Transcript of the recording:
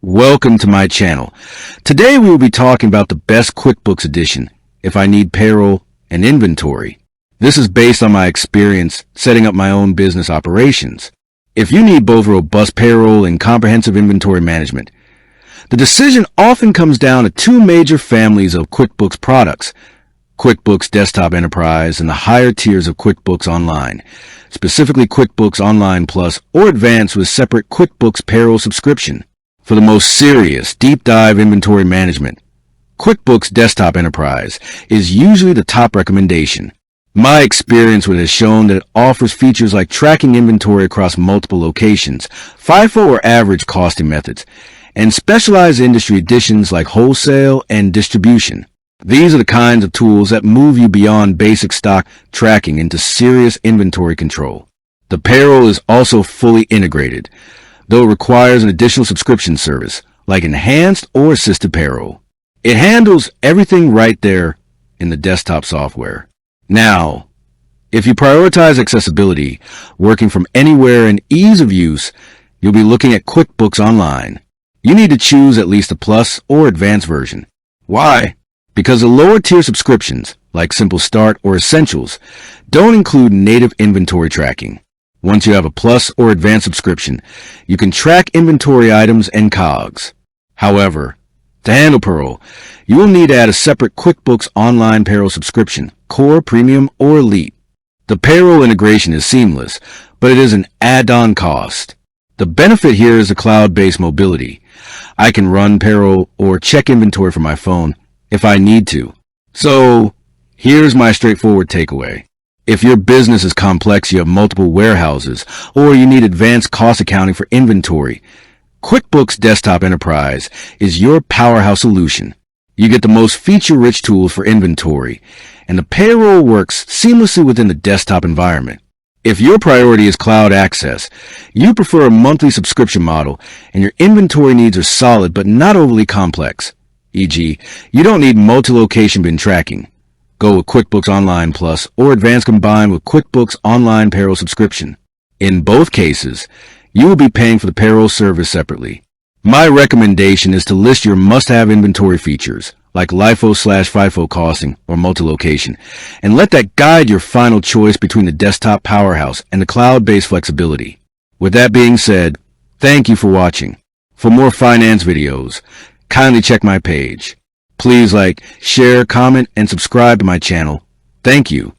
Welcome to my channel. Today we will be talking about the best QuickBooks edition if I need payroll and inventory. This is based on my experience setting up my own business operations. If you need both robust payroll and comprehensive inventory management, the decision often comes down to two major families of QuickBooks products: QuickBooks Desktop Enterprise and the higher tiers of QuickBooks Online, specifically QuickBooks Online Plus or Advanced with separate QuickBooks Payroll subscription. For the most serious, deep dive inventory management, QuickBooks Desktop Enterprise is usually the top recommendation. My experience with it has shown that it offers features like tracking inventory across multiple locations, FIFO or average costing methods, and specialized industry editions like wholesale and distribution. These are the kinds of tools that move you beyond basic stock tracking into serious inventory control. The payroll is also fully integrated, though it requires an additional subscription service, like enhanced or assisted payroll. It handles everything right there in the desktop software. Now, if you prioritize accessibility, working from anywhere, and ease of use, you'll be looking at QuickBooks Online. You need to choose at least a Plus or Advanced version. Why? Because the lower tier subscriptions, like Simple Start or Essentials, don't include native inventory tracking. Once you have a Plus or Advanced subscription, you can track inventory items and COGS. However, to handle payroll, you will need to add a separate QuickBooks Online Payroll subscription, Core, Premium, or Elite. The payroll integration is seamless, but it is an add-on cost. The benefit here is the cloud-based mobility. I can run payroll or check inventory from my phone if I need to. So, here's my straightforward takeaway. If your business is complex, you have multiple warehouses, or you need advanced cost accounting for inventory, QuickBooks Desktop Enterprise is your powerhouse solution. You get the most feature-rich tools for inventory, and the payroll works seamlessly within the desktop environment. If your priority is cloud access, you prefer a monthly subscription model, and your inventory needs are solid but not overly complex, e.g., you don't need multi-location bin tracking, go with QuickBooks Online Plus or Advanced combined with QuickBooks Online Payroll subscription. In both cases, you will be paying for the payroll service separately. My recommendation is to list your must-have inventory features, like LIFO/FIFO costing or multi-location, and let that guide your final choice between the desktop powerhouse and the cloud-based flexibility. With that being said, thank you for watching. For more finance videos, kindly check my page. Please like, share, comment, and subscribe to my channel. Thank you.